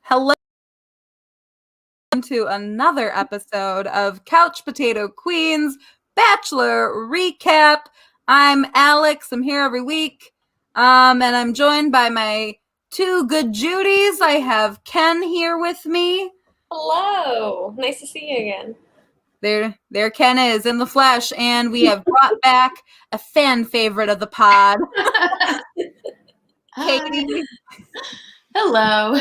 Hello to another episode of Couch Potato Queens Bachelor Recap. I'm Alex. I'm here every week. And I'm joined by my two good Judies. I have Ken here with me. Hello. Nice to see you again. There Ken is in the flesh, and we have brought back a fan favorite of the pod, Katie. Hello.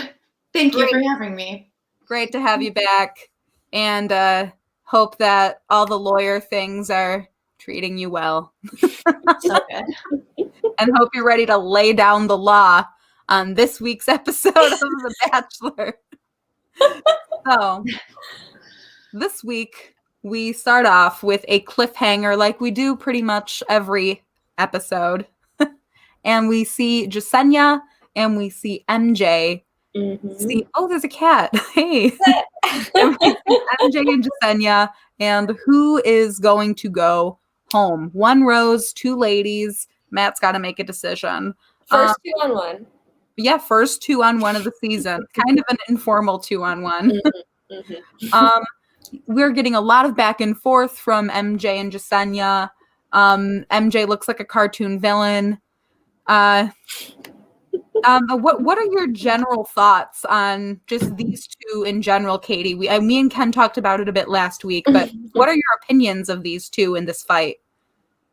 Thank you for having me. Great to have you back, and hope that all the lawyer things are treating you well. So good. And hope you're ready to lay down the law on this week's episode of The Bachelor. So, this week, we start off with a cliffhanger like we do pretty much every episode. And we see Jasenia and we see MJ. See, oh, there's a cat. Hey. And we see MJ and Jasenia, and who is going to go home? One rose, two ladies. Matt's got to make a decision. First 2-on-1. Yeah, first 2-on-1 of the season. Kind of an informal 2-on-1. We're getting a lot of back and forth from MJ and Jasenia. MJ looks like a cartoon villain. What are your general thoughts on just these two in general, Katie? Me and Ken talked about it a bit last week, but what are your opinions of these two in this fight?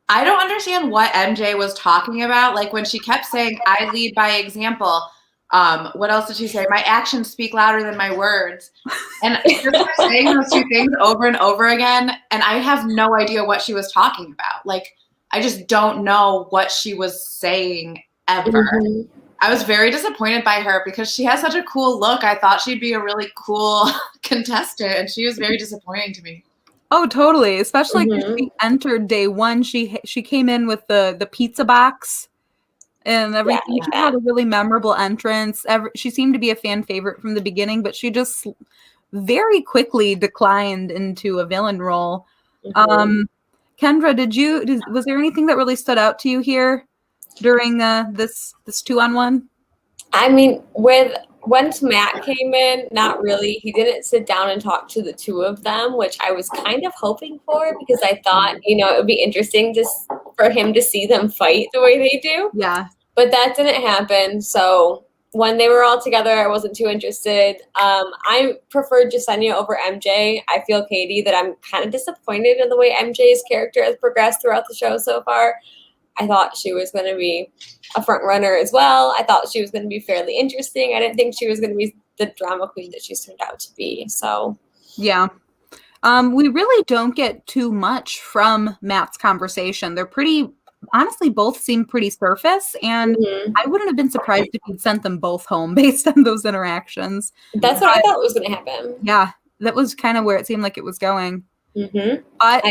I don't understand what MJ was talking about. Like when she kept saying, I lead by example. What else did she say? My actions speak louder than my words. And she was saying those two things over and over again. And I have no idea what she was talking about. Like, I just don't know what she was saying ever. I was very disappointed by her because she has such a cool look. I thought she'd be a really cool contestant, and she was very disappointing to me. Oh, totally. Especially because she entered day one. She came in with the pizza box and everything. Yeah. She had a really memorable entrance. She seemed to be a fan favorite from the beginning, but she just very quickly declined into a villain role. Kendra, was there anything that really stood out to you here during this 2-on-1? I mean, once Matt came in, not really. He didn't sit down and talk to the two of them, which I was kind of hoping for because I thought, it would be interesting for him to see them fight the way they do. Yeah. But that didn't happen. So when they were all together, I wasn't too interested. I preferred Jasenia over MJ. I feel, Katie, that I'm kind of disappointed in the way MJ's character has progressed throughout the show so far. I thought she was going to be a front runner as well. I thought she was going to be fairly interesting. I didn't think she was going to be the drama queen that she's turned out to be. So, yeah. We really don't get too much from Matt's conversation. They're honestly, both seem pretty surface, and I wouldn't have been surprised if he'd sent them both home based on those interactions. That's what I thought was going to happen. Yeah, that was kind of where it seemed like it was going. But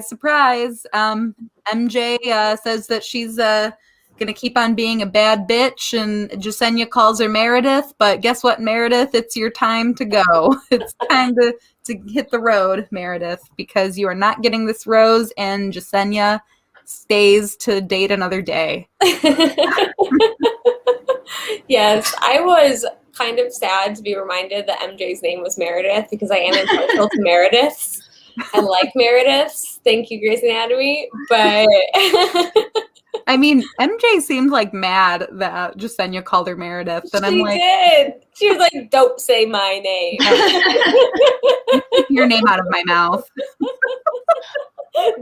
surprise, MJ says that she's gonna keep on being a bad bitch, and Jasenia calls her Meredith. But guess what, Meredith? It's your time to go. It's time to hit the road, Meredith, because you are not getting this rose, and Jasenia stays to date another day. Yes, I was kind of sad to be reminded that MJ's name was Meredith because I am entitled to Merediths. I like Merediths. Thank you, Grey's Anatomy. But I mean, MJ seemed like mad that Jasenia called her Meredith. And I'm like, did. She was like, "Don't say my name. Keep your name out of my mouth.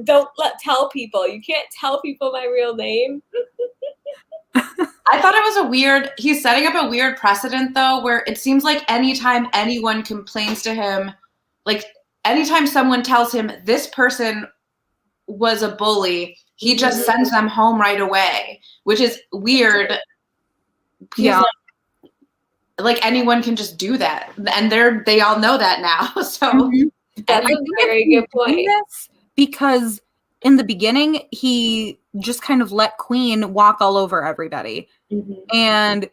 Don't tell people. You can't tell people my real name." I thought it was he's setting up a weird precedent, though, where it seems like anytime anyone complains to him, like anytime someone tells him this person was a bully, he just sends them home right away, which is weird. Yeah. Like anyone can just do that. And they all know that now. So that's a very good point. Because in the beginning, he just kind of let Queen walk all over everybody. And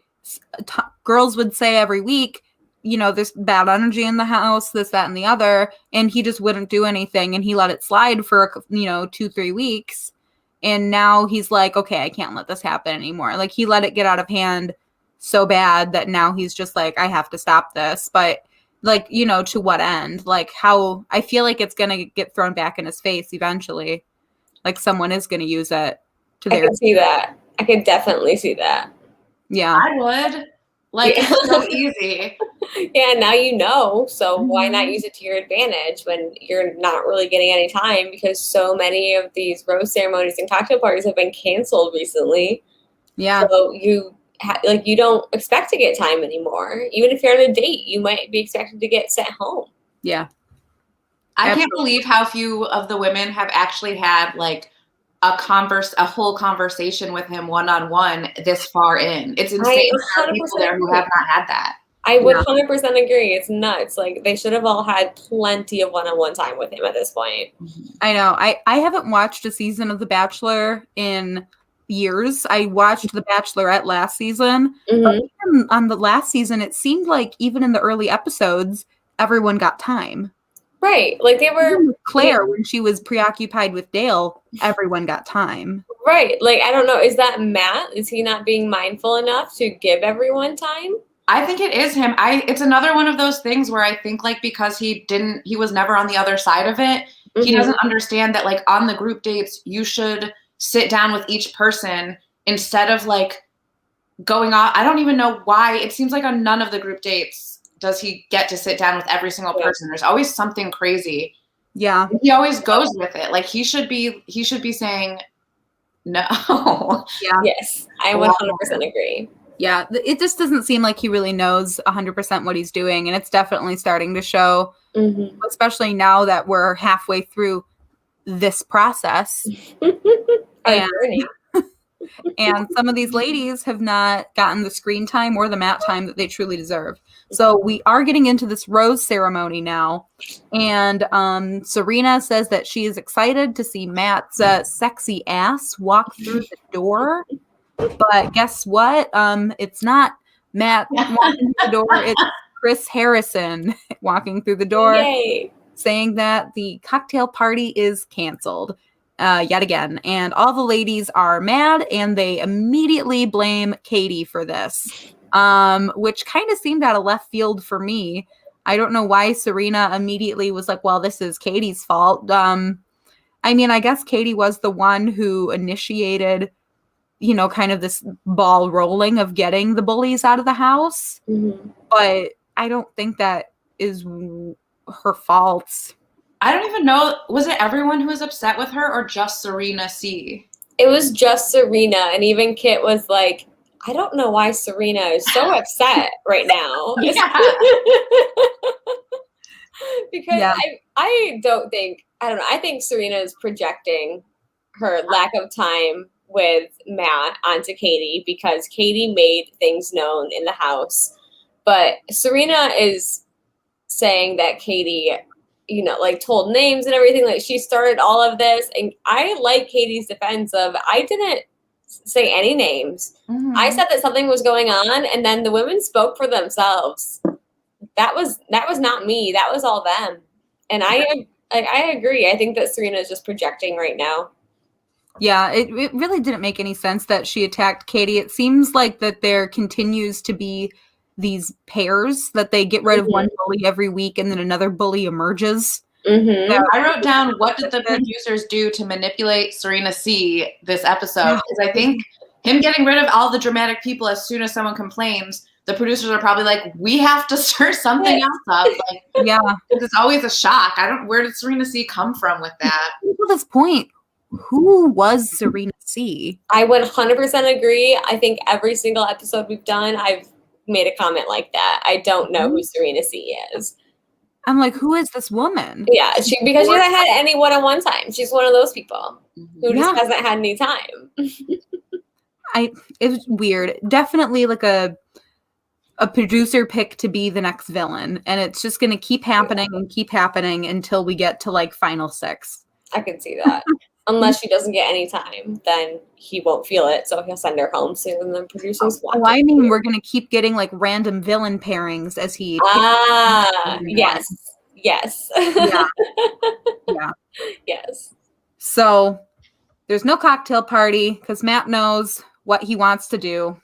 girls would say every week, there's bad energy in the house, this, that, and the other. And he just wouldn't do anything. And he let it slide for, 2-3 weeks. And now he's like, okay, I can't let this happen anymore. Like, he let it get out of hand so bad that now he's just like, I have to stop this. But like, you know, to what end? Like how I feel like it's going to get thrown back in his face eventually. Like someone is going to use it to I their. can see that. I could definitely see that. Yeah. I would. Like, Yeah. it's so easy. Yeah, now you know. So why not Mhm. use it to your advantage when you're not really getting any time, because so many of these rose ceremonies and cocktail parties have been canceled recently. Yeah. So you you don't expect to get time anymore. Even if you're on a date, you might be expected to get sent home. Yeah. I can't Absolutely. believe how few of the women have actually had like a whole conversation with him one-on-one this far in. It's insane. There are people there who have not had that. I would Yeah. 100% agree. It's nuts. Like they should have all had plenty of one-on-one time with him at this point. I know. I haven't watched a season of The Bachelor in years. I watched The Bachelorette last season. But even on the last season, it seemed like even in the early episodes, everyone got time. Right. Like they were Even with Claire, when she was preoccupied with Dale, everyone got time. right. Like I don't know. Is that Matt? Is he not being mindful enough to give everyone time? I think it is him. It's another one of those things where I think like because he was never on the other side of it, he doesn't understand that like on the group dates, you should sit down with each person instead of like going off. I don't even know why. It seems like on none of the group dates does he get to sit down with every single person. There's always something crazy. Yeah. He always goes with it. Like he should be saying no. Yeah. Yes. I 100% agree. Yeah, it just doesn't seem like he really knows 100% what he's doing, and it's definitely starting to show, especially now that we're halfway through this process. And some of these ladies have not gotten the screen time or the mat time that they truly deserve. So we are getting into this rose ceremony now, and Serena says that she is excited to see Matt's sexy ass walk through the door. But guess what? It's not Matt walking through the door. It's Chris Harrison walking through the door. Yay. Saying that the cocktail party is canceled yet again. And all the ladies are mad, and they immediately blame Katie for this, which kind of seemed out of left field for me. I don't know why Serena immediately was like, well, this is Katie's fault. I mean, I guess Katie was the one who initiated, you know, kind of this ball rolling of getting the bullies out of the house. But I don't think that is her fault. I don't even know. Was it everyone who was upset with her or just Serena C? It was just Serena. And even Kit was like, I don't know why Serena is so upset right now. Because I don't think, I don't know. I think Serena is projecting her lack of time with Matt onto Katie because Katie made things known in the house. But Serena is saying that Katie, you know, like told names and everything. Like she started all of this. And I like Katie's defense of, I didn't say any names. I said that something was going on, and then the women spoke for themselves. That was not me. That was all them. And I agree. I think that Serena is just projecting right now. Yeah, it really didn't make any sense that she attacked Katie. It seems like that there continues to be these pairs that they get rid of one bully every week and then another bully emerges. I wrote down, what did the producers do to manipulate Serena C this episode? Because I think him getting rid of all the dramatic people as soon as someone complains, the producers are probably like, we have to stir something else up. Like, it's always a shock. Where did Serena C come from with that? To this point, who was Serena C? I would 100% agree. I think every single episode we've done, I've made a comment like that. I don't know who Serena C is. I'm like, who is this woman? Yeah, because she hasn't had any one-on-one time. She's one of those people who just hasn't had any time. It was weird. Definitely like a producer pick to be the next villain, and it's just going to keep happening and keep happening until we get to like final 6. I can see that. Unless she doesn't get any time, then he won't feel it, so he'll send her home soon, and then producers want I mean, we're going to keep getting like random villain pairings as he... yes. Yes. Yeah. Yes. So there's no cocktail party because Matt knows what he wants to do.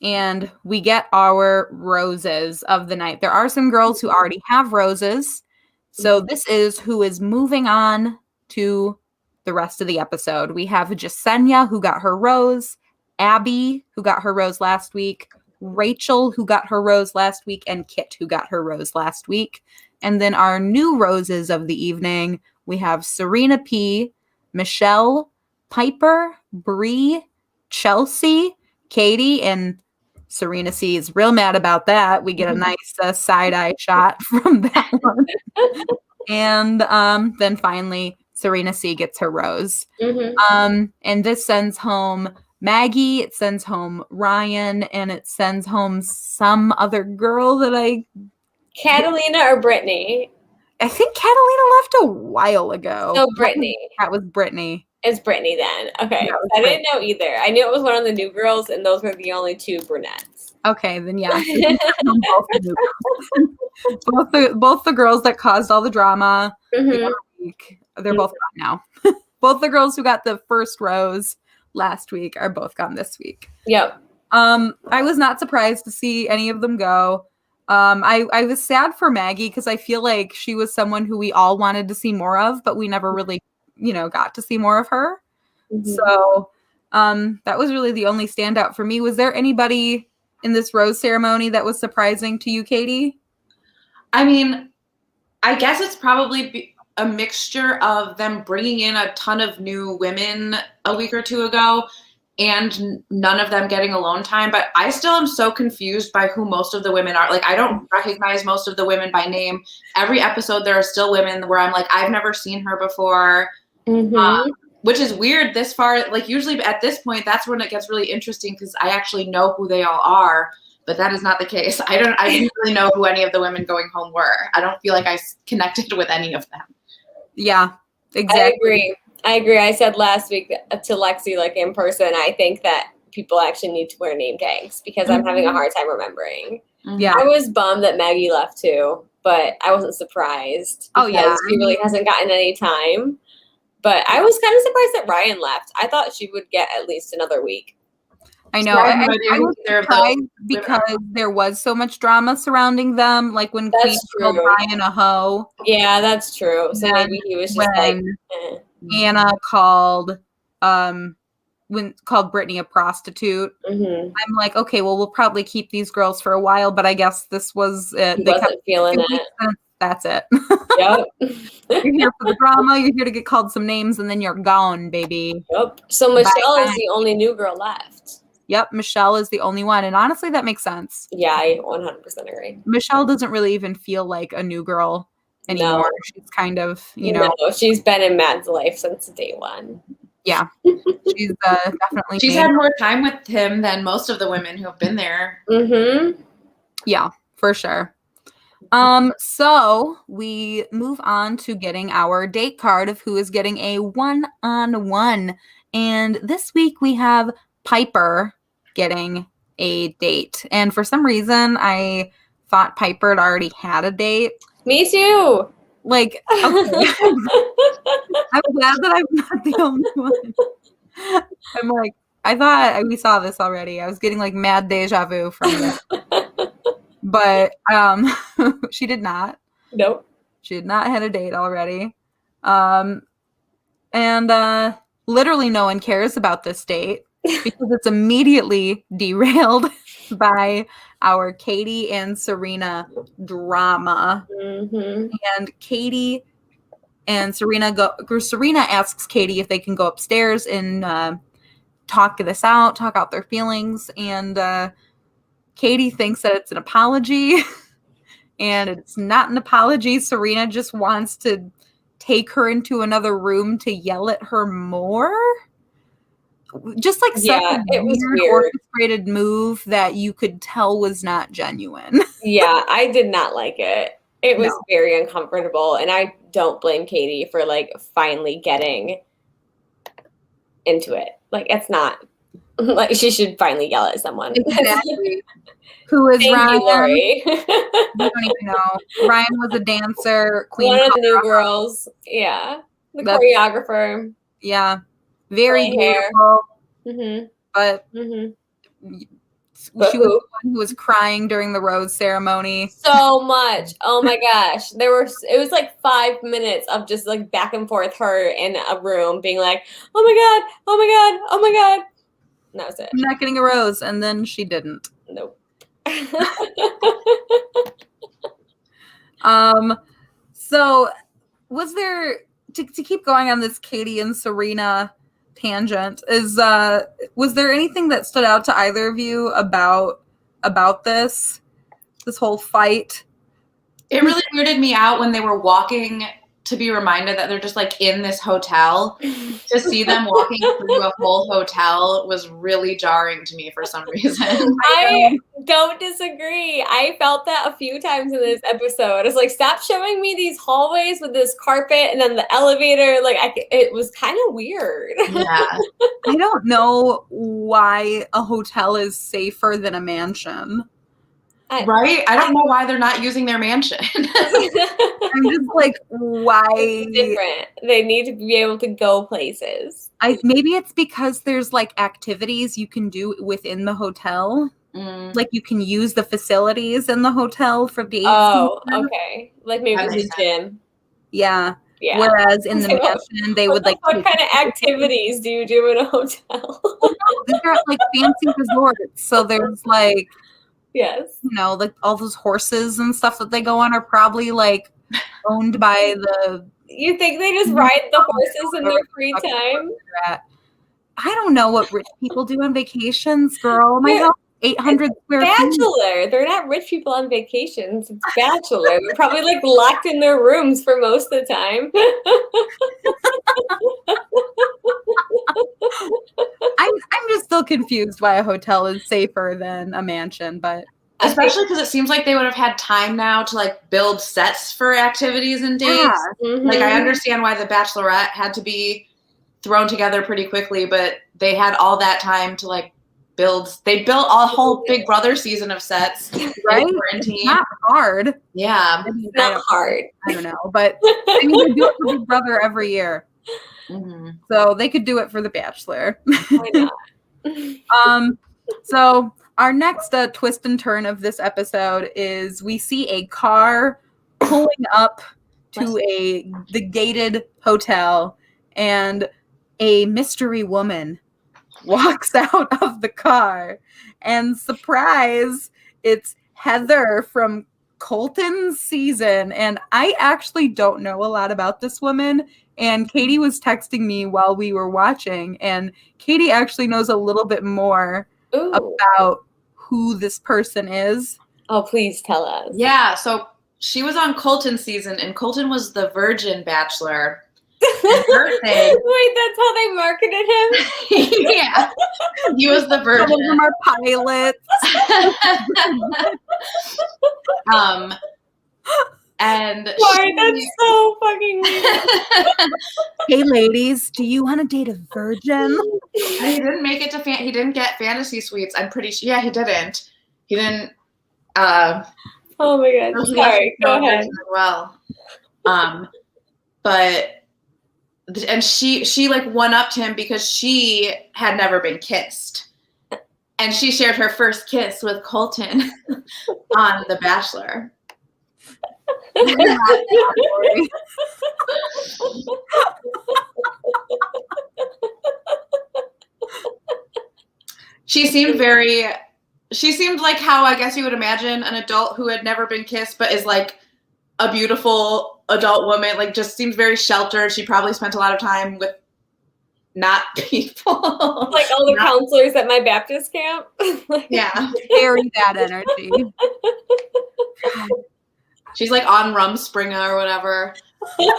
and we get our roses of the night. There are some girls who already have roses. So this is who is moving on to the rest of the episode. We have Jasenia, who got her rose, Abby, who got her rose last week, Rachel, who got her rose last week, and Kit, who got her rose last week. And then our new roses of the evening, we have Serena P, Michelle, Piper, Bree, Chelsea, Katie, and Serena C is real mad about that. We get a nice side-eye shot from that one. And then finally, Serena C gets her rose. And this sends home Maggie, it sends home Ryan, and it sends home some other girl that Catalina or Brittany? I think Catalina left a while ago. No, Brittany. That was Brittany. It's Brittany then. Okay. Yeah, I didn't know either. I knew it was one of the new girls, and those were the only two brunettes. Okay, then yeah. both the girls that caused all the drama. They're both gone now. Both the girls who got the first rose last week are both gone this week. Yep. I was not surprised to see any of them go. I was sad for Maggie because I feel like she was someone who we all wanted to see more of, but we never really, got to see more of her. So that was really the only standout for me. Was there anybody in this rose ceremony that was surprising to you, Katie? I mean, I guess it's probably a mixture of them bringing in a ton of new women a week or two ago and none of them getting alone time. But I still am so confused by who most of the women are. Like, I don't recognize most of the women by name. Every episode, there are still women where I'm like, I've never seen her before. Which is weird this far. Like, usually at this point, that's when it gets really interesting because I actually know who they all are. But that is not the case. I didn't really know who any of the women going home were. I don't feel like I connected with any of them. Yeah, exactly. I agree. I said last week to Lexi, like in person, I think that people actually need to wear name tags because I'm having a hard time remembering. Yeah. I was bummed that Maggie left too, but I wasn't surprised. Oh, yeah. She really hasn't gotten any time. But I was kind of surprised that Ryan left. I thought she would get at least another week. I know. I was surprised because there was so much drama surrounding them. Like when Queen called Ryan a hoe. Yeah, that's true. So maybe he was just like Anna called Brittany a prostitute. I'm like, okay, well, we'll probably keep these girls for a while, but I guess this was it. They wasn't feeling it. That's it. Yep. You're here for the drama. You're here to get called some names, and then you're gone, baby. Yep. So Michelle is the only new girl left. Yep, Michelle is the only one. And honestly, that makes sense. Yeah, I 100% agree. Michelle doesn't really even feel like a new girl anymore. No. She's kind of, No, she's been in Matt's life since day one. Yeah. She's definitely. She's had more time with him than most of the women who have been there. Yeah, for sure. So we move on to getting our date card of who is getting a one-on-one. And this week we have Piper getting a date. And for some reason, I thought Piper had already had a date. Me too. Like, okay. I'm glad that I'm not the only one. I'm like, I thought we saw this already. I was getting like mad deja vu from it. But she did not. Nope. She had not had a date already. And literally no one cares about this date because it's immediately derailed by our Katie and Serena drama. And Katie and Serena asks Katie if they can go upstairs and talk out their feelings. And Katie thinks that it's an apology, and it's not an apology. Serena just wants to take her into another room to yell at her more. Just like such a weird orchestrated move that you could tell was not genuine. Yeah, I did not like it. It was very uncomfortable, and I don't blame Katie for like finally getting into it. Like, it's not like she should finally yell at someone. Exactly. Who is Ryan? You, Lori. I don't even know. Ryan was a dancer. Queen one of the new girls. Yeah. The choreographer. Yeah. Very beautiful. But She was the one who was crying during the rose ceremony. So much. Oh my gosh. It was like 5 minutes of just like back and forth, her in a room being like, oh my God, oh my God, oh my God. And that was it. I'm not getting a rose. And then she didn't. Nope. So was there, to keep going on this Katie and Serena tangent, was there anything that stood out to either of you about this whole fight? It really weirded me out when they were walking to be reminded that they're just like in this hotel. To see them walking through a whole hotel was really jarring to me for some reason. I don't disagree. I felt that a few times in this episode. It's like, stop showing me these hallways with this carpet and then the elevator. Like, it was kind of weird. Yeah. I don't know why a hotel is safer than a mansion. Right? I don't know why they're not using their mansion. I'm just like, why? It's different. They need to be able to go places. Maybe it's because there's like activities you can do within the hotel. Like you can use the facilities in the hotel for dates. Oh, okay. Like maybe it was a gym. Yeah. Yeah. Whereas in the mansion, they would like. What kind of activities do you do in a hotel? They're at like fancy resorts, so there's like. Yes. You know, like all those horses and stuff that they go on are probably like owned by the. You think they just ride the horses in their free time? I don't know what rich people do on vacations, girl. My house, 800 square feet. Bachelor. They're not rich people on vacations. It's Bachelor. They're probably like locked in their rooms for most of the time. I'm just still confused why a hotel is safer than a mansion, but especially because it seems like they would have had time now to like build sets for activities and dates. Yeah. Mm-hmm. Like I understand why the Bachelorette had to be thrown together pretty quickly, but they had all that time to like build. They built a whole Big Brother season of sets, right? It's not hard. Yeah, it's not hard. I don't know, but I mean, they do it for Big Brother every year. Mm-hmm. So they could do it for The Bachelor. Why not? So our next twist and turn of this episode is we see a car pulling up to the gated hotel, and a mystery woman walks out of the car, and surprise, it's Heather from Colton's season. And I actually don't know a lot about this woman. And Katie was texting me while we were watching, and Katie actually knows a little bit more about who this person is. Oh, please tell us. Yeah, so she was on Colton's season, and Colton was the virgin bachelor. Wait, that's how they marketed him? Yeah, he was the virgin. Some of them are pilots. And sorry, that's so fucking weird. Hey ladies, do you want to date a virgin? He didn't make it to he didn't get fantasy suites. I'm pretty sure. Yeah, he didn't. He didn't. Oh my god! Sorry, go ahead. Well, but and she like one-upped him because she had never been kissed, and she shared her first kiss with Colton on The Bachelor. She seemed like how I guess you would imagine an adult who had never been kissed but is like a beautiful adult woman, like just seems very sheltered. She probably spent a lot of time with not people. Like all the counselors at my Baptist camp. Yeah. Carry that energy. She's like on Rumspringa or whatever. This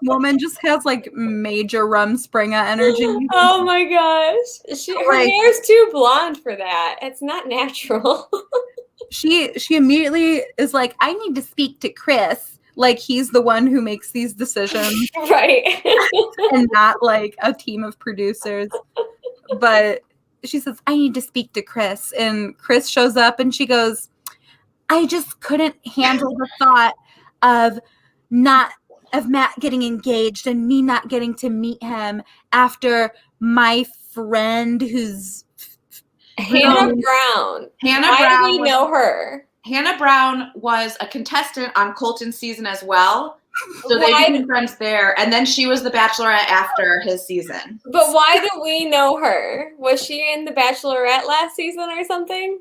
woman just has like major Rumspringa energy. Oh my gosh. Her hair's too blonde for that. It's not natural. She immediately is like, I need to speak to Chris. Like he's the one who makes these decisions. Right. And not like a team of producers. But she says, I need to speak to Chris. And Chris shows up and she goes, I just couldn't handle the thought of Matt getting engaged and me not getting to meet him after my friend who's Hannah Brown. Why do we know her? Hannah Brown was a contestant on Colton's season as well. So they became friends there. And then she was the Bachelorette after his season. But why do we know her? Was she in the Bachelorette last season or something?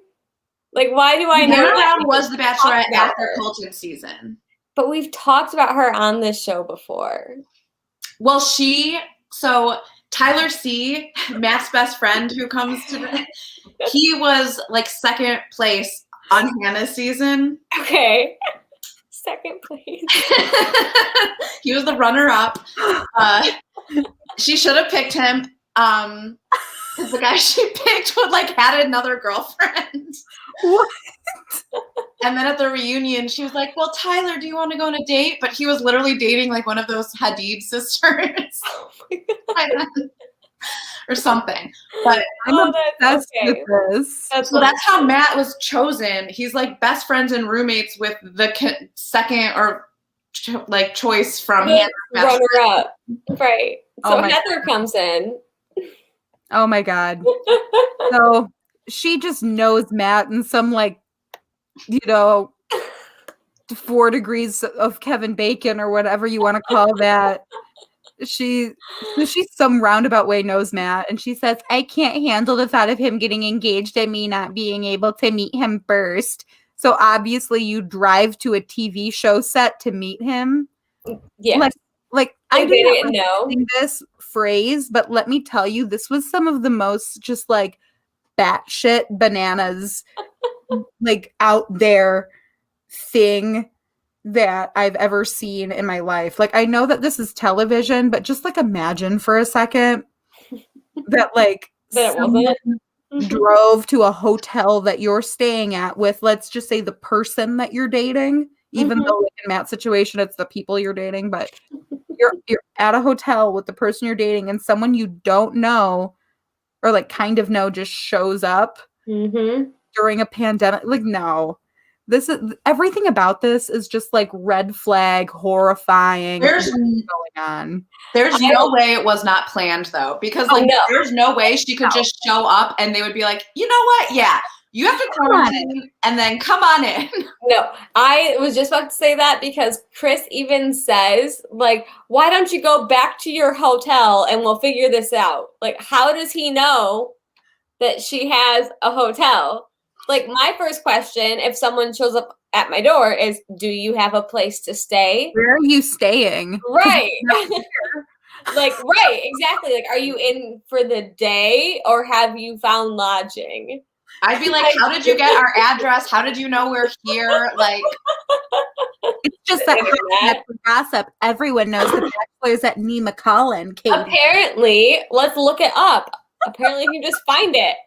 Like, why do I know Hannah that? Brown was the Bachelorette after Colton's season. But we've talked about her on this show before. Well, so Tyler C., Matt's best friend who comes to the, he was like second place on Hannah's season. Okay. Second place. He was the runner-up. She should have picked him. Because the guy she picked would like had another girlfriend. What? And then at the reunion, she was like, well, Tyler, do you want to go on a date? But he was literally dating like one of those Hadid sisters. Oh my God. Or something. But I'm obsessed with this. That's how Matt was chosen. He's like best friends and roommates with the second or like choice from Hannah's runner-up. Right. So Heather comes in. Oh my God. So she just knows Matt in some like, 4 degrees of Kevin Bacon or whatever you want to call that. She's some roundabout way knows Matt, and she says, I can't handle the thought of him getting engaged and me not being able to meet him first. So obviously you drive to a TV show set to meet him. Yeah. Like I didn't know this phrase, but let me tell you, this was some of the most just like batshit bananas like out there thing that I've ever seen in my life. Like, I know that this is television, but just like imagine for a second that like that it wasn't drove to a hotel that you're staying at with, let's just say, the person that you're dating, even though like, in Matt's situation it's the people you're dating, but you're at a hotel with the person you're dating and someone you don't know or like kind of know just shows up during a pandemic. Like, no. This is everything about this is just like red flag, horrifying. There's going on. There's no way it was not planned though, because like there's no way she could just show up and they would be like, you know what? Yeah, you have to quarantine and then come on in. No, I was just about to say that because Chris even says like, why don't you go back to your hotel and we'll figure this out? Like, how does he know that she has a hotel? Like, my first question, if someone shows up at my door, is, do you have a place to stay? Where are you staying? Right. Like, right, exactly. Like, are you in for the day or have you found lodging? I'd be like, how did you get our address? How did you know we're here? Like, it's just that gossip. Everyone knows the Bachelor is at Nemacolin, Katie. Apparently, let's look it up. Apparently, you can just find it.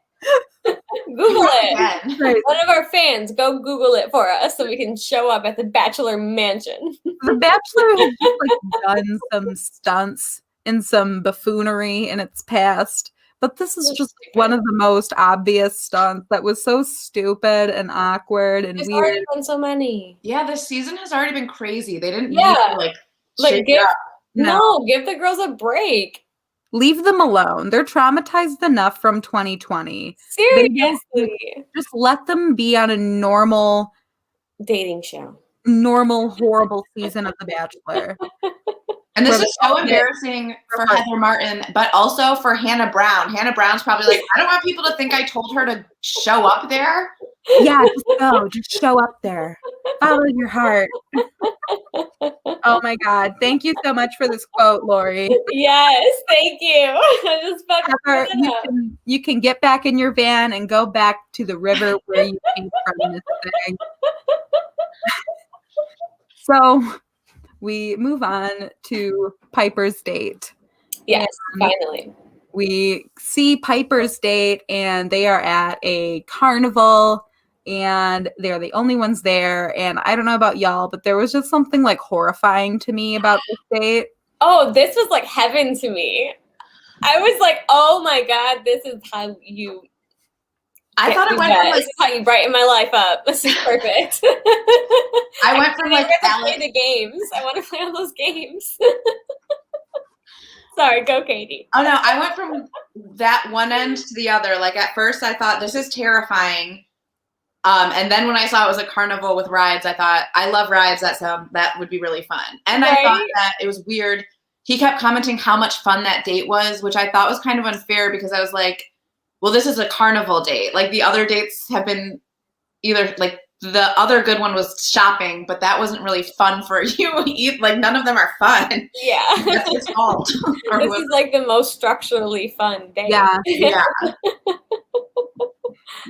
Google it. Right. One of our fans, go Google it for us so we can show up at the Bachelor mansion. The Bachelor has just, like, done some stunts and some buffoonery in its past, but this is just one of the most obvious stunts that was so stupid and awkward and There's weird. Already been so many. Yeah, this season has already been crazy. They didn't need to give the girls a break. Leave them alone. They're traumatized enough from 2020. Seriously. Just let them be on a normal dating show. Normal, horrible season of The Bachelor. And this is so embarrassing for Heather Martin, but also for Hannah Brown. Hannah Brown's probably like, I don't want people to think I told her to show up there. Yeah, just go. Just show up there. Follow your heart. Oh my God. Thank you so much for this quote, Lori. Yes, thank you. Heather, you can get back in your van and go back to the river where you came from this thing. So we move on to Piper's date. Yes, finally. We see Piper's date and they are at a carnival and they're the only ones there. And I don't know about y'all, but there was just something like horrifying to me about this date. Oh, this was like heaven to me. I was like, oh my God, this is how you... I thought it went from like... This is how you brighten my life up. This is perfect. I went from like... play the games. I want to play all those games. Sorry, go Katie. Oh no, I went from that one end to the other. Like at first I thought this is terrifying. And then when I saw it was a carnival with rides, I thought, I love rides. That would be really fun. And I thought that it was weird. He kept commenting how much fun that date was, which I thought was kind of unfair because I was like, well, this is a carnival date. Like the other dates have been either like the other good one was shopping, but that wasn't really fun for you. Like none of them are fun. Yeah. That's his fault. This is like the most structurally fun date. Yeah. Yeah.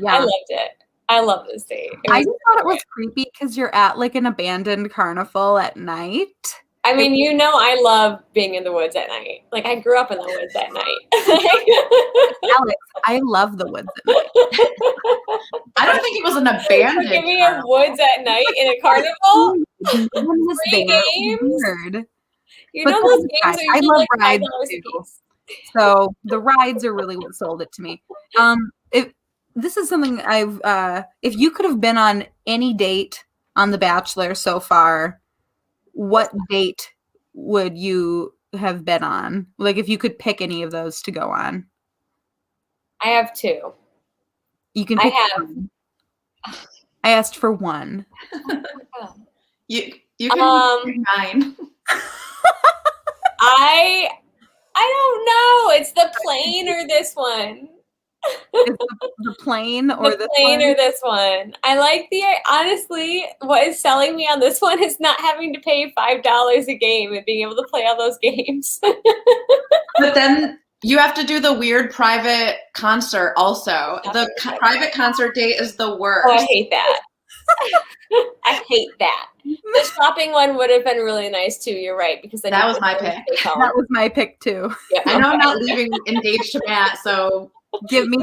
I loved it. I love this date. I just thought it was creepy because you're at like an abandoned carnival at night. I mean, you know, I love being in the woods at night. Like, I grew up in the woods at night. Alex, I love the woods at night. I don't think it was an abandoned Give me a woods at night in a carnival. No one was Free there. games? Weird. You But know those that's games fine. are I usually love like rides $5 a too. piece. So the rides are really what sold it to me. If this is something if you could have been on any date on The Bachelor so far, what date would you have been on? Like if you could pick any of those to go on. I have two. You can pick one. I asked for one. You can pick mine. I don't know. It's the plane or this one. The plane or the plane or this one. I like honestly, what is selling me on this one is not having to pay $5 a game and being able to play all those games. But then you have to do the weird private concert also. The private concert date is the worst. Oh, I hate that. I hate that. The shopping one would have been really nice too. You're right, because then that was my pick. That was my pick too. Yeah, I know I'm not leaving engaged to Matt, so give me.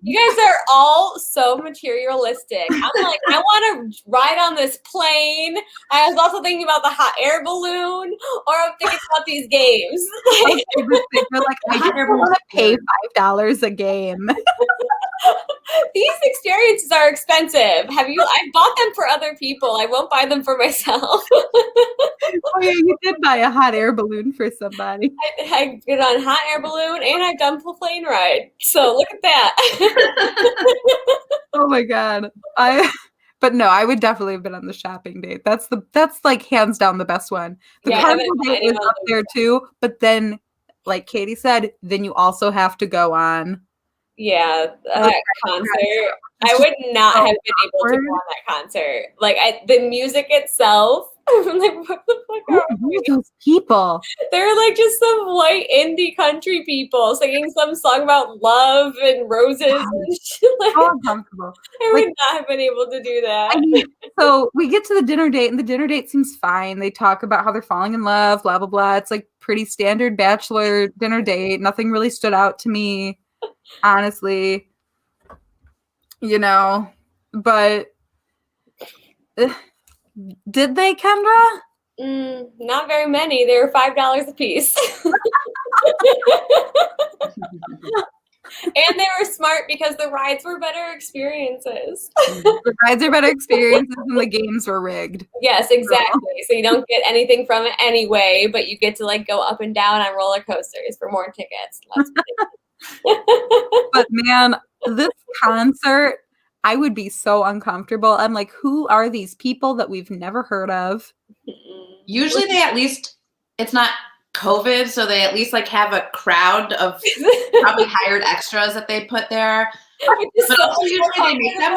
You guys are all so materialistic. I'm like, I want to ride on this plane. I was also thinking about the hot air balloon, or I'm thinking about these games. They're like, I just want to pay $5 a game. These experiences are expensive. I bought them for other people. I won't buy them for myself. Oh yeah, you did buy a hot air balloon for somebody. I get on hot air balloon and I've done plane ride. So look at that. Oh my god. But no, I would definitely have been on the shopping date. That's like hands down the best one. The carnival date is up there too, but then like Katie said, then you also have to go on. Yeah, that concert. I would not have been able to go on that concert. Like the music itself. I'm like, what the fuck are those people? They're like just some white indie country people singing some song about love and roses and shit. Like, so uncomfortable. I would not have been able to do that. I mean, so we get to the dinner date, and the dinner date seems fine. They talk about how they're falling in love, blah blah blah. It's like pretty standard Bachelor dinner date. Nothing really stood out to me. Honestly, but did they, Kendra? Not very many. They were $5 a piece. And they were smart because the rides were better experiences. The rides are better experiences and the games were rigged. Yes, exactly. So you don't get anything from it anyway, but you get to like go up and down on roller coasters for more tickets. But man, this concert, I would be so uncomfortable. I'm like, who are these people that we've never heard of? Usually they at least, it's not COVID, so they at least like have a crowd of probably hired extras that they put there. But also usually they make them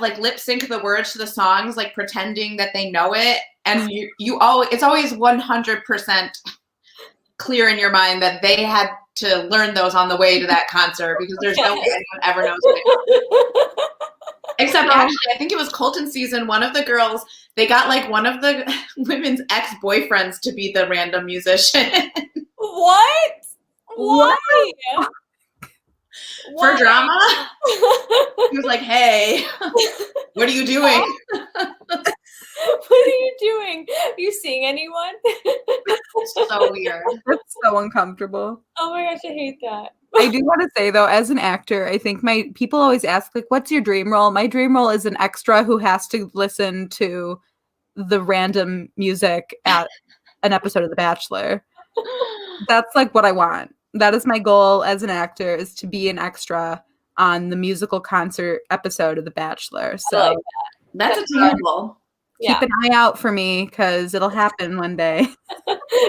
like lip sync the words to the songs, like pretending that they know it. And it's always 100% clear in your mind that they had to learn those on the way to that concert because there's no way anyone ever knows it. Except actually, I think it was Colton season. One of the girls, they got like one of the women's ex-boyfriends to be the random musician. What? Why? For drama? He was like, hey, what are you doing? What are you doing? Are you seeing anyone? So weird. It's so uncomfortable. Oh my gosh, I hate that. I do want to say though, as an actor, I think people always ask like, what's your dream role? My dream role is an extra who has to listen to the random music at an episode of The Bachelor. That's like what I want. That is my goal as an actor, is to be an extra on the musical concert episode of The Bachelor. So I like That's attainable. keep an eye out for me, because it'll happen one day.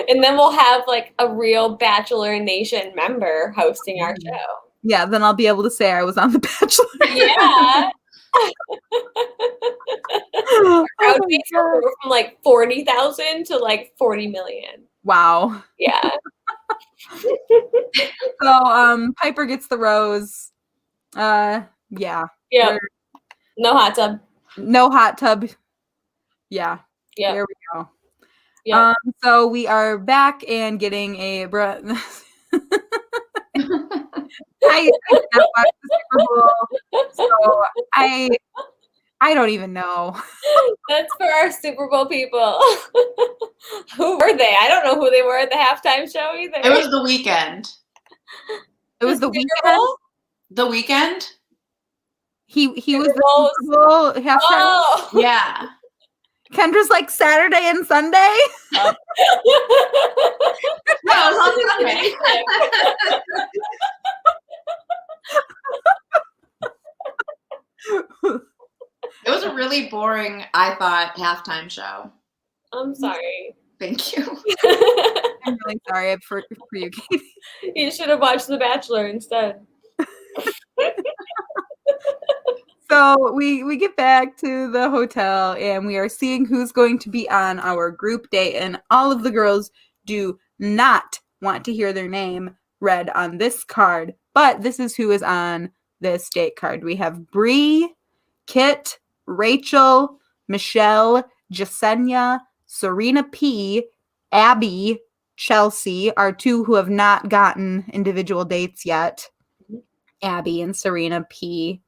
And then we'll have like a real Bachelor Nation member hosting our show. Yeah, then I'll be able to say I was on The Bachelor. Yeah. Oh Crowd my base will God. go from like 40,000 to like 40 million. Wow. Yeah. So Piper gets the rose. Yeah. Yep. We're- No hot tub. No hot tub. Yeah. Yep. There we go. Yep. So we are back and getting a I can't watch the Super Bowl, so I don't even know. That's for our Super Bowl people. Who were they? I don't know who they were at the halftime show either. It was The Weeknd. It was the Super weekend. Bowl? The Weeknd? He was Super the Bowl. Super Bowl halftime. Oh. Yeah. Kendra's like Saturday and Sunday. No, it was on Sunday. It was a really boring, I thought, halftime show. I'm sorry. Thank you. I'm really sorry for you, Katie. You should have watched The Bachelor instead. So we get back to the hotel and we are seeing who's going to be on our group date, and all of the girls do not want to hear their name read on this card, but this is who is on this date card. We have Bree, Kit, Rachel, Michelle, Jasenia, Serena P, Abby, Chelsea are two who have not gotten individual dates yet. Abby and Serena P.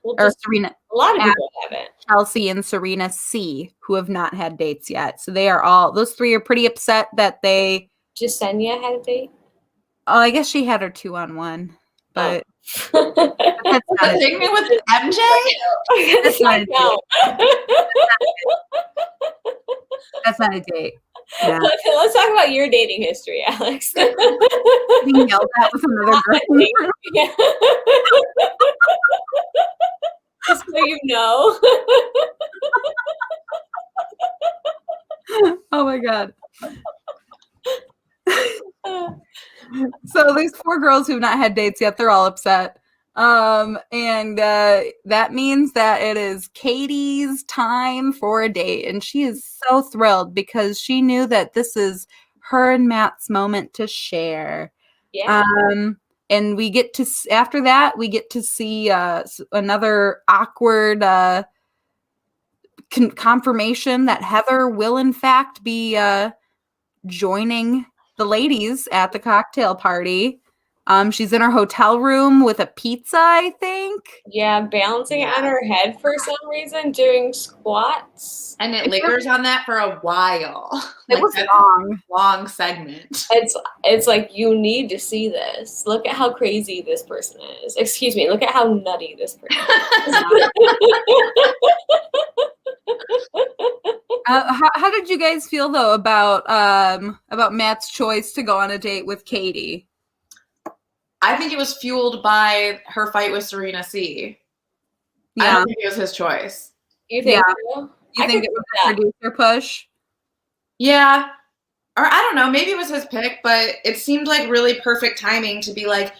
Well, Or just, Serena, a lot of people haven't. Chelsea and Serena C, who have not had dates yet. So they are all, those three are pretty upset that they, Jasenia had a date. oh, I guess she had her 2-on-1, but Oh. that's not The a thing date. with MJ? That's not a No. That's not a date. Yeah. Let's talk about your dating history, Alex. Being yelled at with another girl. Yeah. Just so you know. Oh my God. So there's 4 girls who've not had dates yet. They're all upset. And that means that it is Katie's time for a date. And she is so thrilled because she knew that this is her and Matt's moment to share. Yeah. And we get to, after that, we get to see another awkward confirmation that Heather will in fact be joining the ladies at the cocktail party. She's in her hotel room with a pizza, I think. Yeah, balancing it on her head for some reason, doing squats. And it lingers on that for a while. It was that's long. a long segment. It's like, you need to see this. Look at how crazy this person is. Excuse me, look at how nutty this person is. How did you guys feel though about Matt's choice to go on a date with Katie? I think it was fueled by her fight with Serena C. I Yeah. don't think it was his choice. You think so? You I think could it was see a producer push? Yeah. Or I don't know, maybe it was his pick, but it seemed like really perfect timing to be like,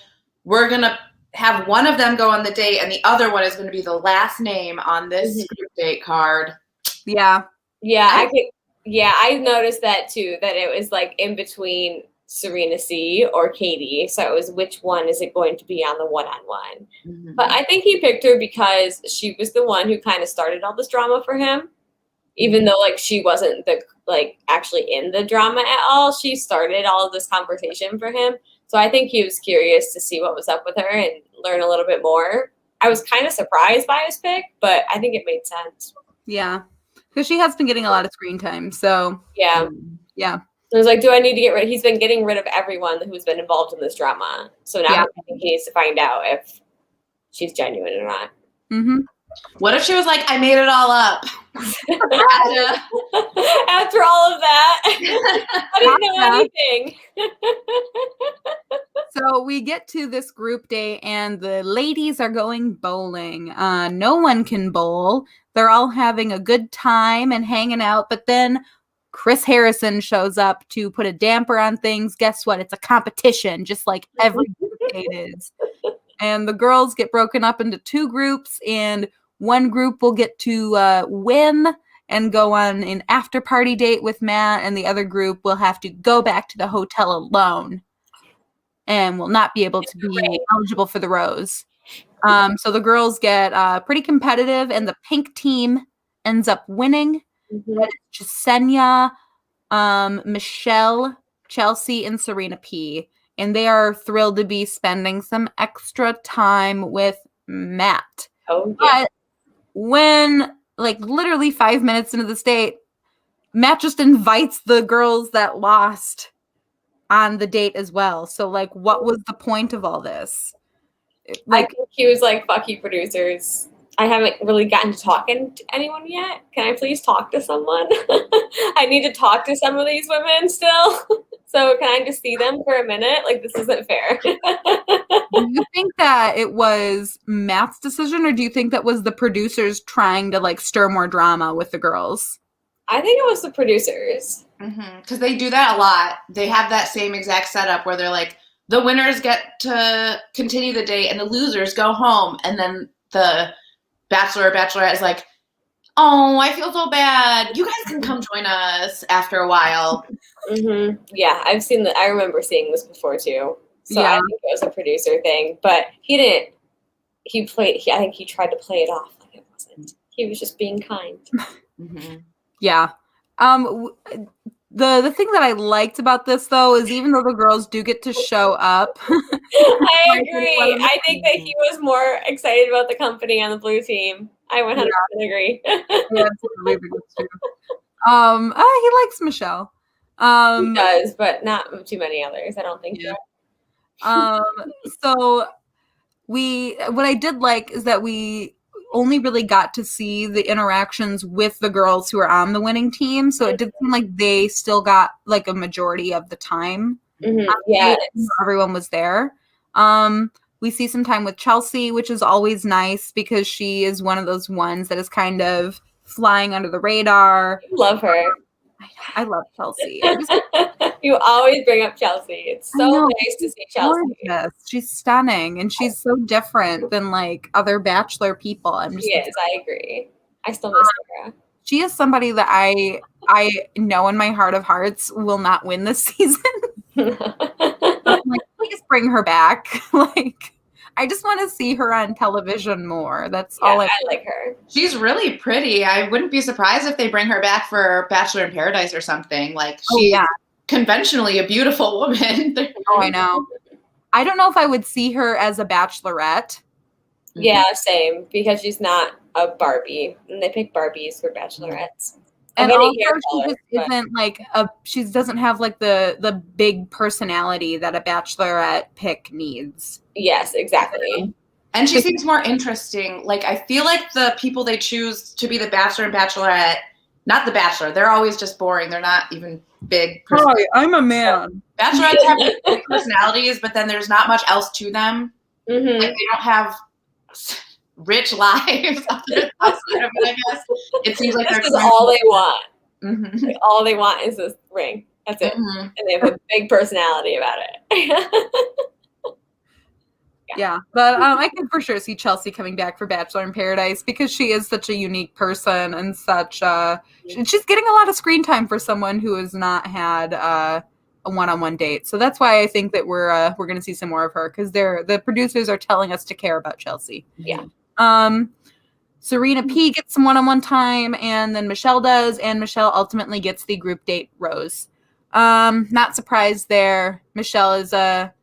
we're going to have one of them go on the date and the other one is going to be the last name on this group date card. Yeah. Yeah, I noticed that too, that it was like in between Serena C or Katie. So it was, which one is it going to be on the one-on-one? Mm-hmm. But I think he picked her because she was the one who kind of started all this drama for him. Even though like she wasn't the like actually in the drama at all, she started all of this conversation for him. So I think he was curious to see what was up with her and learn a little bit more. I was kind of surprised by his pick, but I think it made sense. Yeah. Because she has been getting a lot of screen time. So Yeah. yeah. I was like, do I need to get rid? He's been getting rid of everyone who's been involved in this drama. So now I think he needs to find out if she's genuine or not. Mm-hmm. What if she was like, I made it all up? After all of that, I didn't know anything. So we get to this group date and the ladies are going bowling. No one can bowl. They're all having a good time and hanging out, but then Chris Harrison shows up to put a damper on things. Guess what? It's a competition, just like every group date is. And the girls get broken up into two groups, and one group will get to win and go on an after party date with Matt, and the other group will have to go back to the hotel alone and will not be able to be eligible for the rose. So the girls get pretty competitive, and the pink team ends up winning. Mm-hmm. Jasenia, Michelle, Chelsea, and Serena P. And they are thrilled to be spending some extra time with Matt. Oh, yeah. But when, like, literally 5 minutes into this date, Matt just invites the girls that lost on the date as well. So, like, what was the point of all this? I think he was like, fuck you, producers. I haven't really gotten to talking to anyone yet. Can I please talk to someone? I need to talk to some of these women still. So can I just see them for a minute? Like, this isn't fair. Do you think that it was Matt's decision, or do you think that was the producers trying to, like, stir more drama with the girls? I think it was the producers. Because they do that a lot. They have that same exact setup where they're like, the winners get to continue the date and the losers go home. And then the Bachelor or Bachelorette is like, oh, I feel so bad. You guys can come join us after a while. Mm-hmm. Yeah, I've seen that. I remember seeing this before too. So Yeah. I think it was a producer thing, but he didn't. I think he tried to play it off like it wasn't. He was just being kind. Yeah. The thing that I liked about this, though, is even though the girls do get to show up. I agree. I think that he was more excited about the company on the blue team. I 100% agree. Yeah, absolutely, that's true. He likes Michelle. He does, but not too many others. I don't think so. So what I did like is that we only really got to see the interactions with the girls who are on the winning team. So it did seem like they still got like a majority of the time. Mm-hmm. Yeah, everyone was there. We see some time with Chelsea, which is always nice because she is one of those ones that is kind of flying under the radar. Love her. I love Chelsea. You always bring up Chelsea. It's so nice to see Chelsea. Gorgeous. She's stunning, and she's so different than like other Bachelor people. She is. I agree. I still miss her. She is somebody that I know in my heart of hearts will not win this season. I'm like, please bring her back. Like, I just want to see her on television more. That's all I like her. She's really pretty. I wouldn't be surprised if they bring her back for Bachelor in Paradise or something. Like, she's conventionally a beautiful woman. Oh, I know. I don't know if I would see her as a Bachelorette. Yeah, same. Because she's not a Barbie. And they pick Barbies for Bachelorettes. And also, isn't like she doesn't have like the big personality that a Bachelorette pick needs. Yes, exactly. And she seems more interesting. Like, I feel like the people they choose to be the Bachelor and Bachelorette, not the Bachelor, they're always just boring. They're not even big. Hi, I'm a man. Bachelorettes have big personalities, but then there's not much else to them. Mm-hmm. Like, they don't have rich lives outside of it, I guess. It seems like this is all they want. Mm-hmm. Like, all they want is this ring. That's it. Mm-hmm. And they have a big personality about it. Yeah, but I can for sure see Chelsea coming back for Bachelor in Paradise because she is such a unique person and such. She's getting a lot of screen time for someone who has not had a one-on-one date. So that's why I think that we're going to see some more of her because the producers are telling us to care about Chelsea. Yeah. Serena P gets some one-on-one time, and then Michelle does, and Michelle ultimately gets the group date rose. Not surprised there. Michelle is a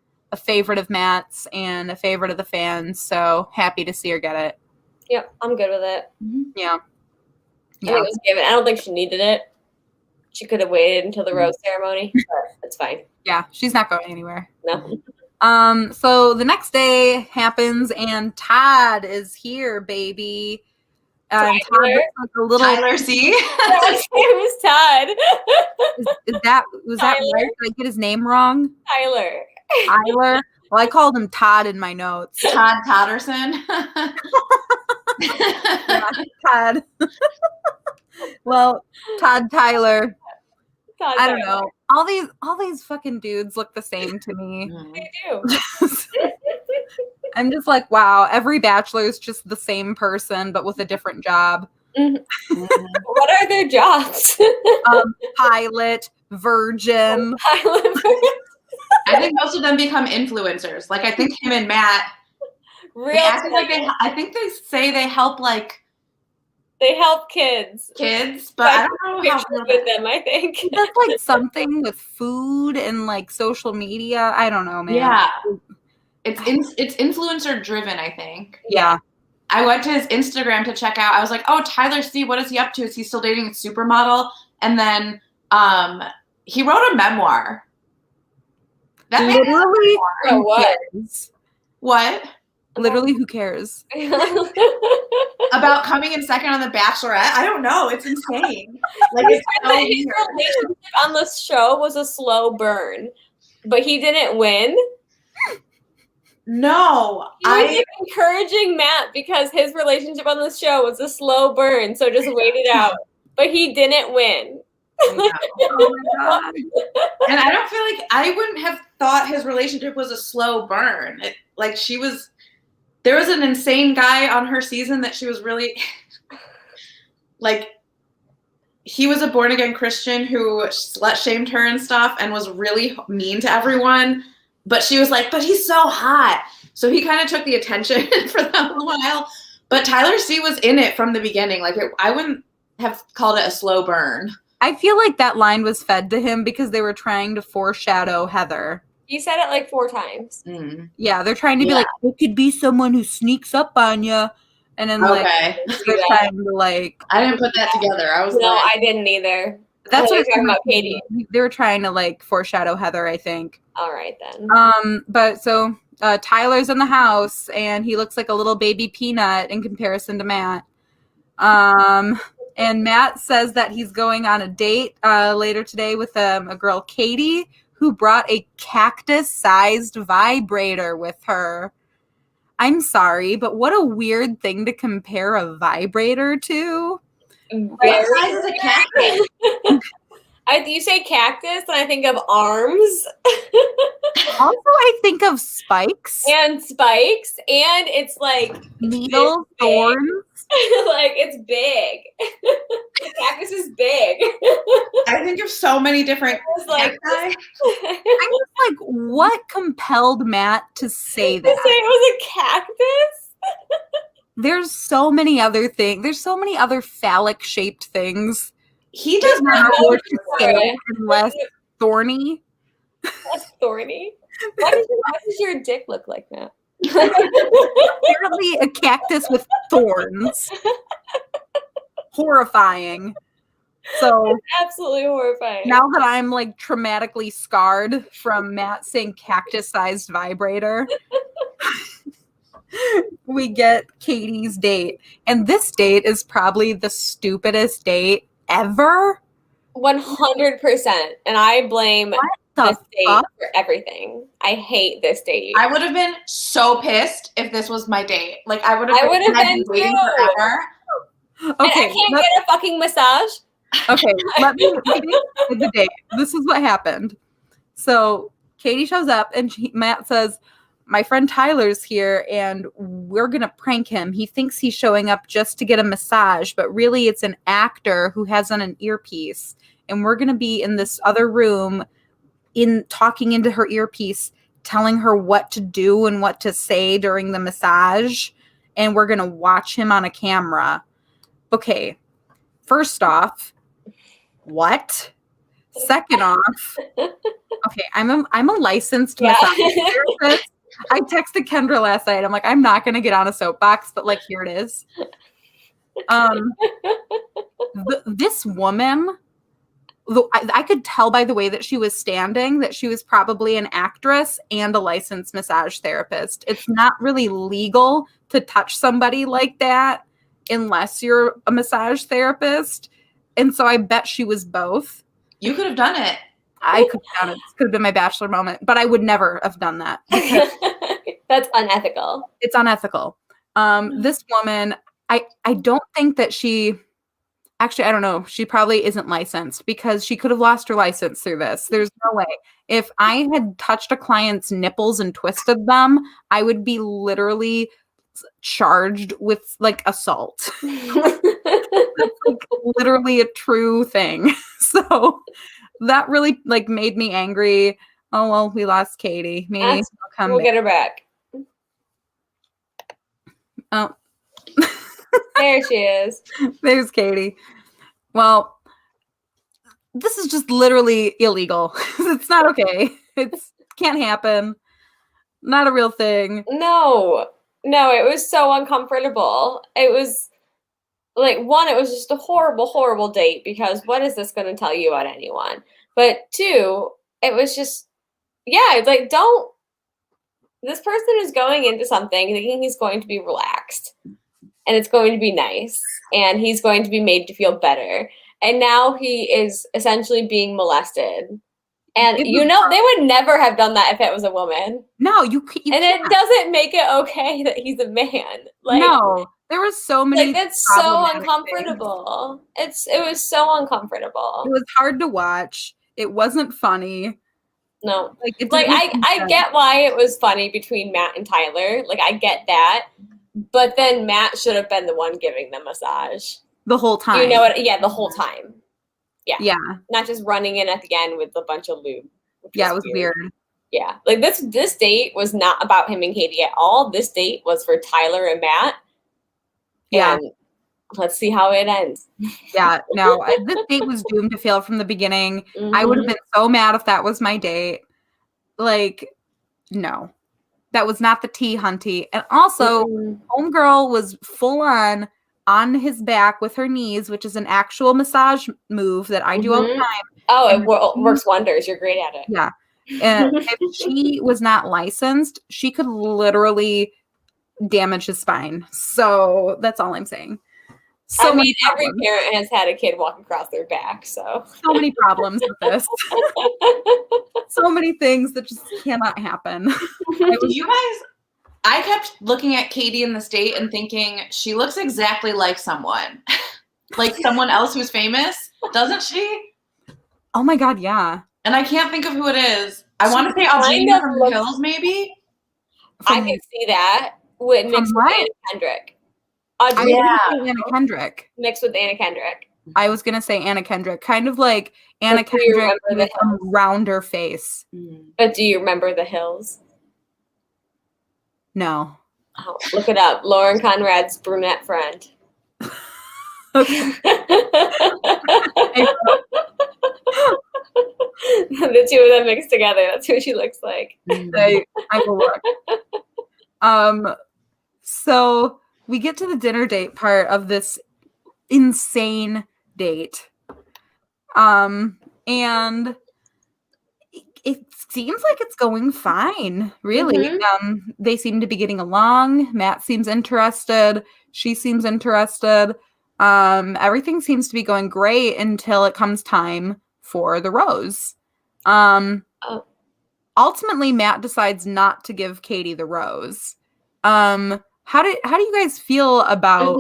favorite of Matt's and a favorite of the fans, so happy to see her get it. Yep, I'm good with it. Yeah. I think it was given. I don't think she needed it. She could have waited until the rose ceremony, but it's fine. Yeah, she's not going anywhere. No. So the next day happens, and Todd is here, baby. And Todd Tyler? looks like a little. Tyler C. His name was Todd. Was that Tyler? right? Did I get his name wrong? Tyler. Tyler. Well, I called him Todd in my notes. Todd Todderson. Yeah, Todd. Well, Todd Tyler. Todd I don't Tyler. know. All these fucking dudes look the same to me. They do. I'm just like, wow, every Bachelor is just the same person, but with a different job. What are their jobs? Pilot, virgin. I think most of them become influencers. Like I think him and Matt. Real They act like I think they say they help like they help kids. But I don't know how Pictures with them, I think. That's like something with food and like social media. I don't know, man. Yeah. It's influencer driven, I think. Yeah. I went to his Instagram to check out. I was like, oh, Tyler C, what is he up to? Is he still dating a supermodel? And then he wrote a memoir. That man has a Literally, So what? what? Literally, who cares? About coming in second on The Bachelorette? I don't know. It's insane. Like it's so His weird. relationship on the show was a slow burn, but he didn't win. No, He was encouraging Matt because his relationship on the show was a slow burn, so just wait it out. But he didn't win. I know. Oh my god. And I don't feel like I wouldn't have thought his relationship was a slow burn. There was an insane guy on her season that she was really like, he was a born again Christian who slut shamed her and stuff and was really mean to everyone. But she was like, but he's so hot. So he kind of took the attention for that a while. But Tyler C was in it from the beginning. Like I wouldn't have called it a slow burn. I feel like that line was fed to him because they were trying to foreshadow Heather. He said it like 4 times. Yeah, they're trying to be like, it could be someone who sneaks up on you. And then like they're trying to like, I didn't put that together. I was No, like, I didn't either. that's what you're talking about, Katie. They were trying to like foreshadow Heather, I think. All right then. But so Tyler's in the house and he looks like a little baby peanut in comparison to Matt. And Matt says that he's going on a date later today with a girl, Katie, who brought a cactus-sized vibrator with her. I'm sorry, but what a weird thing to compare a vibrator to. what size is a cactus? You say cactus, and I think of arms Also, I think of spikes, and spikes, and it's like needles, big. thorns. Like it's big. Cactus is big. I think of so many different It's like cacti. I'm just like, what compelled Matt to say to that? say it was a cactus. There's so many other things. There's so many other phallic-shaped things. He does Not not more to for say it. unless thorny. That's thorny. Why does your dick look like that? Apparently a cactus with thorns. Horrifying. So Absolutely horrifying. now that I'm like traumatically scarred from Matt saying cactus-sized vibrator, we get Katie's date. And this date is probably the stupidest date ever. 100%. And I blame this date fuck? for everything. I hate this date. I would have been so pissed if this was my date. Like I would have I would have been waiting too. forever. And I can't get a fucking massage. Okay, let me with the date. This is what happened. So Katie shows up and Matt says, my friend Tyler's here and we're going to prank him. He thinks he's showing up just to get a massage, but really it's an actor who has on an earpiece. And we're going to be in this other room talking into her earpiece, telling her what to do and what to say during the massage. And we're going to watch him on a camera. Okay. First off, what? Second off, okay, I'm a licensed massage therapist. I texted Kendra last night. I'm like, I'm not going to get on a soapbox, but like, here it is. This woman, I could tell by the way that she was standing that she was probably an actress and a licensed massage therapist. It's not really legal to touch somebody like that unless you're a massage therapist. And so I bet she was both. You could have done it. I could have done it. This could have been my Bachelor moment, but I would never have done that. That's unethical. It's unethical. This woman, I don't think that she, actually, I don't know. She probably isn't licensed because she could have lost her license through this. There's no way. If I had touched a client's nipples and twisted them, I would be literally charged with like assault. That's like literally a true thing. So that really like made me angry. Oh well, we lost Katie. Maybe we'll get her back. Oh, there she is. There's Katie. Well, this is just literally illegal. It's not okay. It's can't happen. Not a real thing. No, it was so uncomfortable. It was like, one, it was just a horrible, horrible date because what is this going to tell you about anyone? But two, it was just, yeah, it's like, this person is going into something thinking he's going to be relaxed and it's going to be nice and he's going to be made to feel better. And now he is essentially being molested. And they would never have done that if it was a woman. No, you and can't. It doesn't make it okay that he's a man. Like, no, there was so many. Like, that's so uncomfortable. It was so uncomfortable. It was hard to watch. It wasn't funny. No, I get why it was funny between Matt and Tyler. Like, I get that, but then Matt should have been the one giving the massage the whole time. You know what? Yeah, the whole time. Yeah. Not just running in at the end with a bunch of lube. Yeah, it was weird. Yeah. Like this date was not about him and Katie at all. This date was for Tyler and Matt. Yeah. And let's see how it ends. Yeah. No, this date was doomed to fail from the beginning. Mm-hmm. I would have been so mad if that was my date. Like, no. That was not the tea, hunty. And also, homegirl was full on his back with her knees, which is an actual massage move that I do all the time. Oh, it works wonders. You're great at it. Yeah. And if she was not licensed, she could literally damage his spine. So that's all I'm saying. So I mean, every parent has had a kid walk across their back. So many problems with this. So many things that just cannot happen. You guys... I kept looking at Katie in this date and thinking she looks exactly like someone. Like someone else who's famous, doesn't she? Oh my God, yeah. And I can't think of who it is. I want to say Audrina from the Hills, maybe? I can see that. Mixed with Anna Kendrick. Anna Kendrick. Mixed with Anna Kendrick. I was going to say Anna Kendrick. Kind of like Anna Kendrick with a rounder face. But do you remember The Hills? No. Oh, look it up. Lauren Conrad's brunette friend. Okay. The two of them mixed together. That's who she looks like. I will look. So we get to the dinner date part of this insane date. And it seems like it's going fine, really. Mm-hmm. They seem to be getting along. Matt seems interested. She seems interested. Everything seems to be going great until it comes time for the rose. Ultimately, Matt decides not to give Katie the rose. How do you guys feel about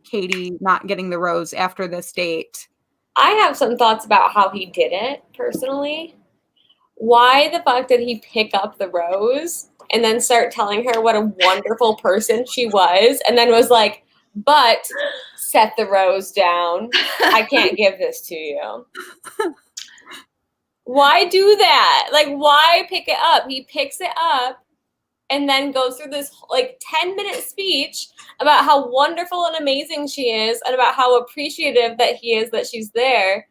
Katie not getting the rose after this date? I have some thoughts about how he did it personally. Why the fuck did he pick up the rose and then start telling her what a wonderful person she was, and then was like, but set the rose down. I can't give this to you. Why do that? Like, why pick it up? He picks it up and then goes through this like 10-minute speech about how wonderful and amazing she is and about how appreciative that he is that she's there.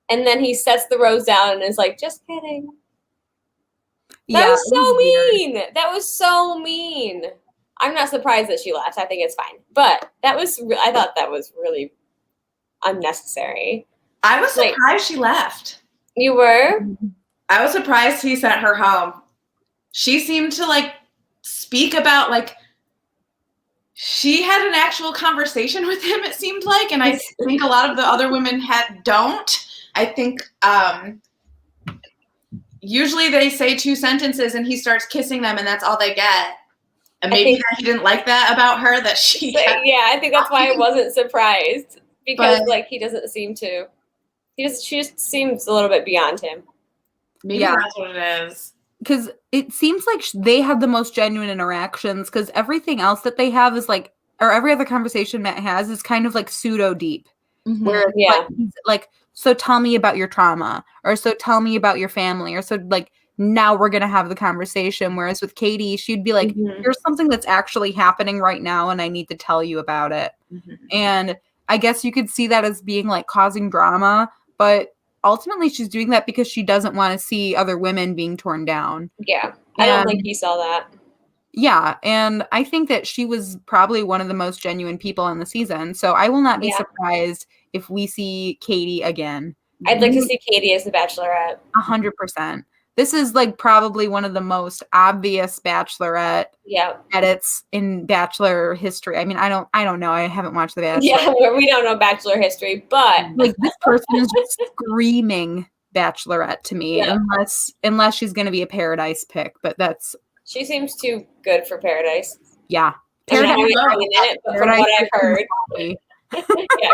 And then he sets the rose down and is like, just kidding. That was so mean. Weird. That was so mean. I'm not surprised that she left. I think it's fine. But I thought that was really unnecessary. I was surprised she left. You were? I was surprised he sent her home. She seemed to speak about she had an actual conversation with him, it seemed like, and I think a lot of the other women don't. I think usually they say 2 sentences and he starts kissing them and that's all they get. And maybe that he didn't like that about her, that she yeah, I think that's why I wasn't surprised. Because like he doesn't seem to she just seems a little bit beyond him. Maybe that's what it is. Because it seems like they have the most genuine interactions, because everything else that they have is like, or every other conversation Matt has is kind of like pseudo deep. Mm-hmm. Where like, so tell me about your trauma, or so tell me about your family, or so like, now we're going to have the conversation. Whereas with Katie, she'd be like, here's something that's actually happening right now and I need to tell you about it. Mm-hmm. And I guess you could see that as being like causing drama, but ultimately she's doing that because she doesn't want to see other women being torn down. Yeah. I don't think he saw that. Yeah. And I think that she was probably one of the most genuine people on the season. So I will not be surprised if we see Katie again. I'd like to see Katie as the Bachelorette. 100%. This is like probably one of the most obvious Bachelorette edits in Bachelor history. I mean, I don't know. I haven't watched The Bachelor. Yeah, we don't know Bachelor history, but like this person is just screaming Bachelorette to me, unless she's going to be a Paradise pick. But she seems too good for Paradise. Yeah, Paradise. From what I've heard. Yeah,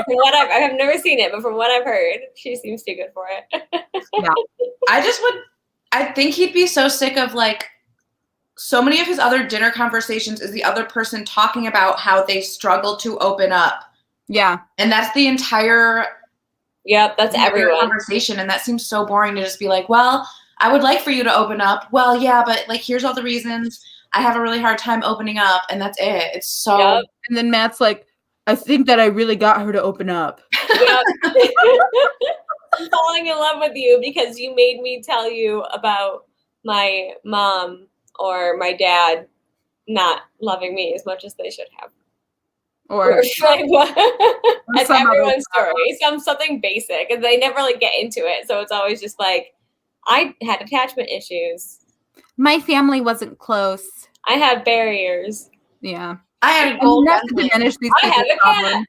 from what I've never seen it, but from what I've heard, she seems too good for it. Yeah, I think he'd be so sick of like so many of his other dinner conversations is the other person talking about how they struggle to open up. Yeah. And that's the entire that's everyone conversation. And that seems so boring to just be like, well, I would like for you to open up. Well, yeah, but like here's all the reasons I have a really hard time opening up, and that's it. It's so And then Matt's like, I think that I really got her to open up. I'm falling in love with you because you made me tell you about my mom or my dad not loving me as much as they should have. Or like what? That's everyone's story. Something basic, and they never like get into it. So it's always just like, I had attachment issues. My family wasn't close. I have barriers. Yeah. I had a gold. Not to diminish these I have a cat.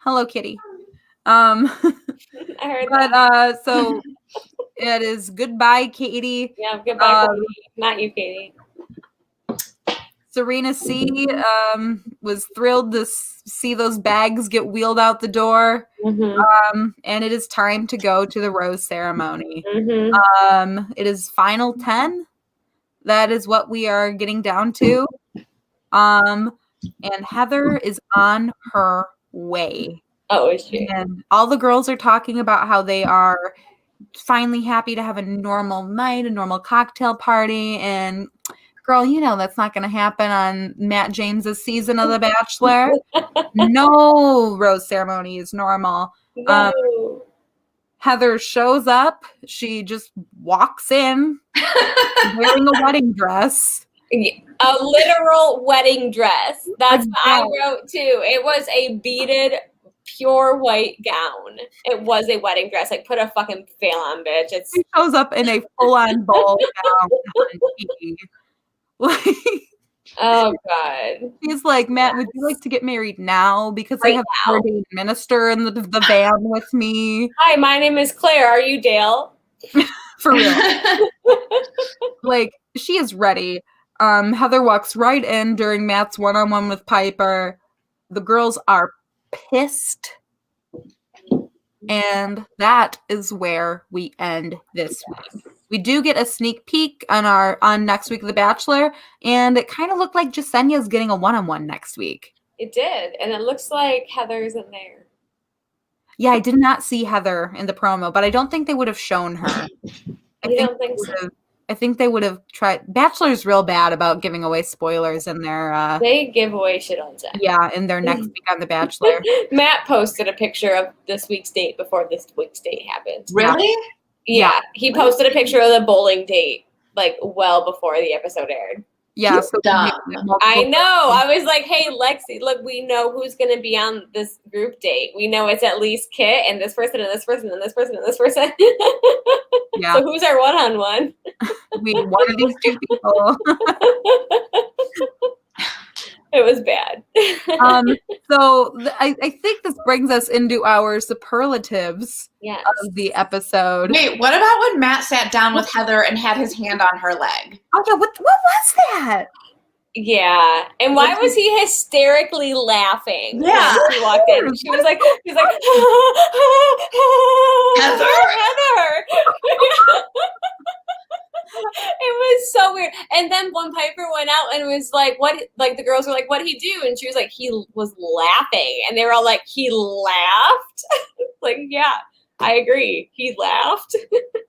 Hello, Kitty. I heard that. So it is goodbye, Katie. Yeah, goodbye, Katie. Not you, Katie. Serena C was thrilled to see those bags get wheeled out the door. Mm-hmm. And it is time to go to the rose ceremony. Mm-hmm. It is final 10. That is what we are getting down to. And Heather is on her way. Oh, is she? And all the girls are talking about how they are finally happy to have a normal night, a normal cocktail party. And girl, you know that's not going to happen on Matt James's season of The Bachelor. No rose ceremony is normal. No. Heather shows up. She just walks in wearing a wedding dress. A literal wedding dress. That's what I wrote too. It was a beaded, pure white gown. It was a wedding dress. Like, put a fucking veil on, bitch. She shows up in a full-on ball gown on TV. Like, oh God. He's like, Matt, would you like to get married now? Because I have a ordained minister in the van with me. Hi, my name is Claire. Are you Dale? For real. Like, she is ready. Heather walks right in during Matt's one-on-one with Piper. The girls are pissed. And that is where we end this week. We do get a sneak peek on next week of The Bachelor, and it kind of looked like Jasenia's getting a one-on-one next week. It did, and it looks like Heather isn't there. Yeah, I did not see Heather in the promo, but I don't think they would have shown her. I think they would have tried. Bachelor's real bad about giving away spoilers in their. They give away shit all the time. Yeah, in their next week on The Bachelor. Matt posted a picture of this week's date before this week's date happened. Really? Yeah, he posted a picture of the bowling date like well before the episode aired. Yeah, so I know. I was like, hey, Lexi, look, we know who's going to be on this group date. We know it's at least Kit and this person and this person and this person and this person. Yeah. So who's our one-on-one? One of these two people. It was bad. I think this brings us into our superlatives Yes. of the episode. Wait, what about when Matt sat down with Heather and had his hand on her leg? Oh yeah, what was that? Yeah. And why was he hysterically laughing Yeah. when she walked in? He was like, Heather. It was so weird. And then when Piper went out and was like, what, like the girls were like, what'd he do? And she was like, he was laughing. And they were all like, he laughed? Like, yeah, I agree. He laughed.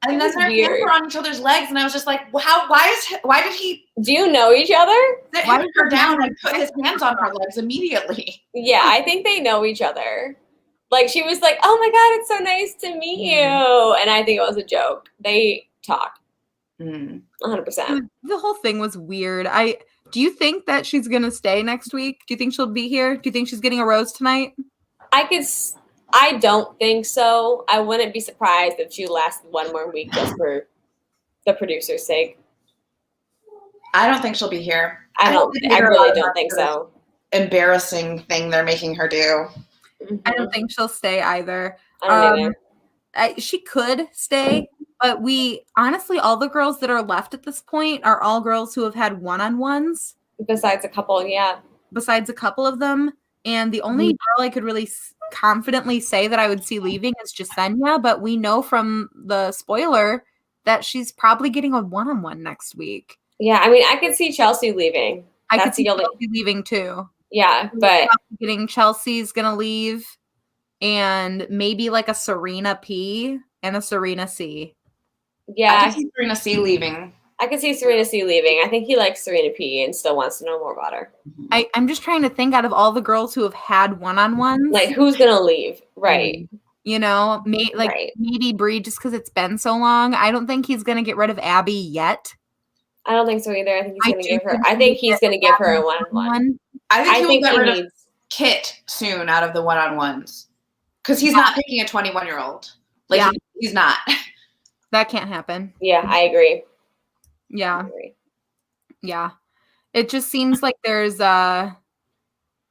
And then their hands were on each other's legs, and I was just like, why did he Do you know each other? sit her down and put his hands on her legs immediately? Yeah, I think they know each other. Like, she was like, oh my God, it's so nice to meet you. And I think it was a joke. They talk. 100%. The whole thing was weird. Do you think that she's gonna stay next week? Do you think she'll be here? Do you think she's getting a rose tonight? I don't think so. I wouldn't be surprised if she lasted one more week just for the producer's sake. I don't think she'll be here. I really don't think so. Embarrassing thing they're making her do. I don't think she'll stay either. I don't either. She could stay, but honestly, all the girls that are left at this point are all girls who have had one-on-ones. Besides a couple, yeah. Besides a couple of them. And the only girl I could really confidently say that I would see leaving is Jasenia, but we know from the spoiler that she's probably getting a one-on-one next week. Yeah, I mean, I could see Chelsea leaving. I could see Chelsea leaving too. Yeah, but Chelsea's gonna leave, and maybe like a Serena P and a Serena C. Yeah, I could see Serena C leaving. I could see Serena C leaving. I think he likes Serena P and still wants to know more about her. I'm just trying to think out of all the girls who have had one-on-ones. Like, who's gonna leave? Right. You know, maybe Bree, just because it's been so long. I don't think he's gonna get rid of Abby yet. I don't think so either. I think he's gonna give her. I think he's gonna give her a one-on-one. I think he'll get rid of Kit soon out of the one-on-ones because he's not picking a 21-year-old. Like he's not. That can't happen. Yeah, I agree. Yeah. Yeah. It just seems like there's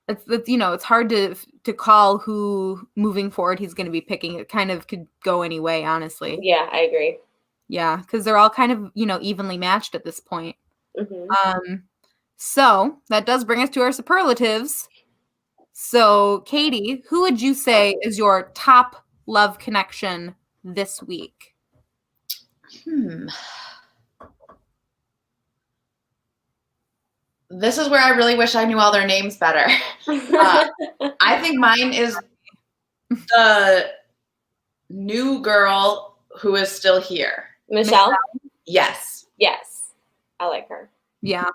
it's hard to call who moving forward he's going to be picking. It kind of could go any way, honestly. Yeah, I agree. Yeah, because they're all kind of, evenly matched at this point. So that does bring us to our superlatives. So, Katie, who would you say is your top love connection this week? This is where I really wish I knew all their names better. I think mine is the new girl who is still here. Michelle? Yes. Yes. I like her. Yeah.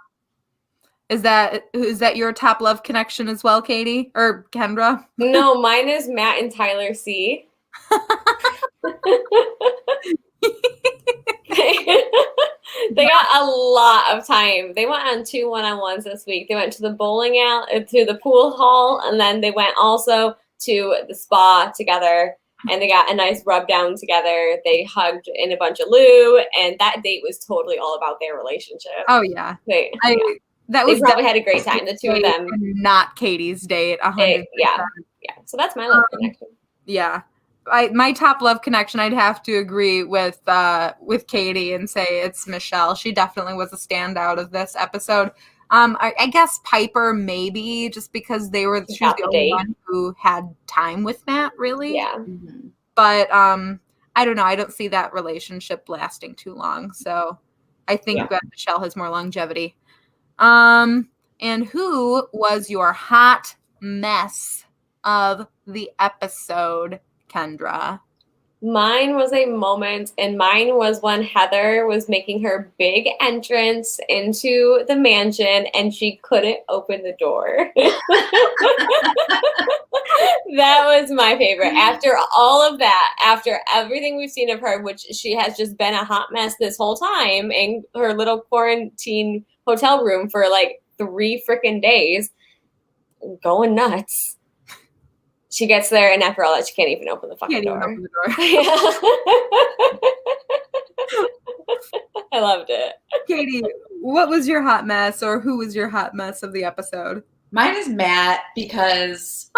Is that your top love connection as well, Katie? Or Kendra? No, mine is Matt and Tyler C. They got a lot of time. They went on 2 one-on-ones this week. They went to the bowling alley, to the pool hall, and then they went also to the spa together, and they got a nice rub down together. They hugged in a bunch of loo, and that date was totally all about their relationship. Oh yeah. They probably had a great time, the two of them. Not Katie's date, 100%. Yeah. So that's my love connection. Yeah. My top love connection, I'd have to agree with Katie and say it's Michelle. She definitely was a standout of this episode. I guess Piper maybe just because she was the only one who had time with Matt, really. Yeah. But I don't know. I don't see that relationship lasting too long. So I think that Michelle has more longevity. And who was your hot mess of the episode, Kendra? Mine was a moment, and mine was when Heather was making her big entrance into the mansion and she couldn't open the door. That was my favorite. After all of that, after everything we've seen of her, which she has just been a hot mess this whole time in her little quarantine hotel room for like 3 freaking days, going nuts. She gets there, and after all that, she can't even open the fucking door. I loved it. Katie, What was your hot mess, or who was your hot mess of the episode? Mine is Matt because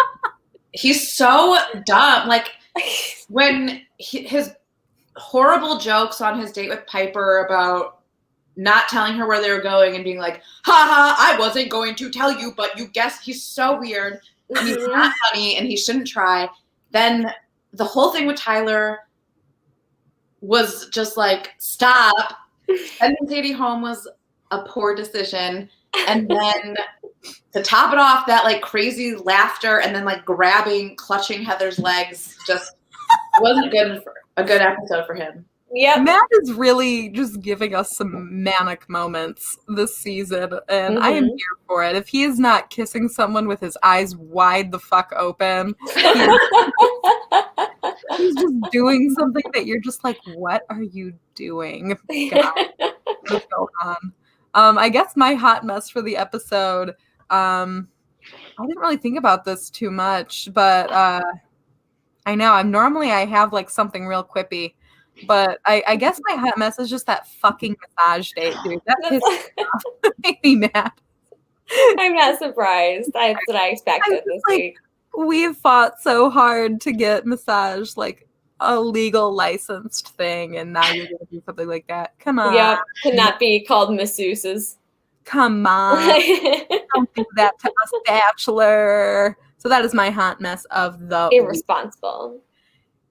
he's so dumb. Like when his horrible jokes on his date with Piper about not telling her where they were going and being like, haha, I wasn't going to tell you, but you guessed. He's so weird. And he's not funny and he shouldn't try. Then the whole thing with Tyler was just like, stop. Sending Katie home was a poor decision. And then to top it off, that like crazy laughter and then like clutching Heather's legs just wasn't a good episode for him. Yep. Matt is really just giving us some manic moments this season, and I am here for it. If he is not kissing someone with his eyes wide the fuck open, he's just doing something that you're just like, what are you doing? God, what's going on? I guess my hot mess for the episode, I didn't really think about this too much, but I know I have like something real quippy. But I guess my hot mess is just that fucking massage date, dude. That made me mad. I'm not surprised. That's what I expected this week. We've fought so hard to get massage like a legal licensed thing, and now you're going to do something like that. Come on. Yep, could not be called masseuses. Come on. Don't do that to us, Bachelor. So that is my hot mess of the irresponsible week.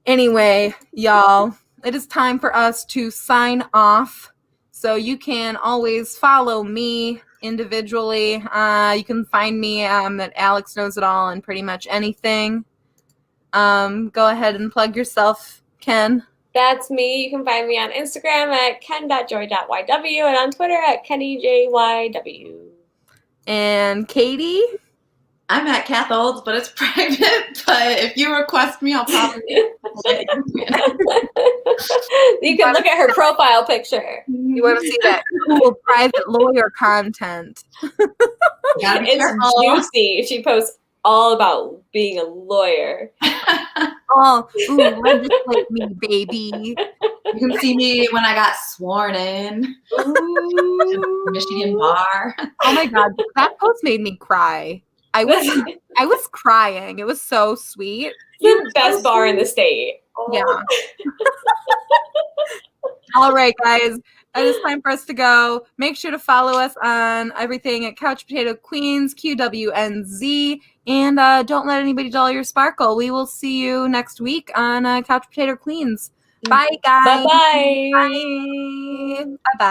Anyway, y'all. It is time for us to sign off. So you can always follow me individually. You can find me at Alex Knows It All and pretty much anything. Go ahead and plug yourself, Ken. That's me. You can find me on Instagram at Ken.joy.yw and on Twitter at Kenny.joy.yw. And Katie? I'm at Kath Olds, but it's private. But if you request me, I'll probably let you can look at her profile picture. You want to see that cool private lawyer content. It's juicy. She posts all about being a lawyer. Oh, ooh, legislate me, baby. You can see me when I got sworn in. Ooh. Michigan bar. Oh my God, that post made me cry. I was crying. It was so sweet. The best bar in the state. Yeah. All right, guys. It is time for us to go. Make sure to follow us on everything at Couch Potato Queens, QWNZ, and don't let anybody dull your sparkle. We will see you next week on Couch Potato Queens. Bye, guys. Bye-bye. Bye. Bye-bye.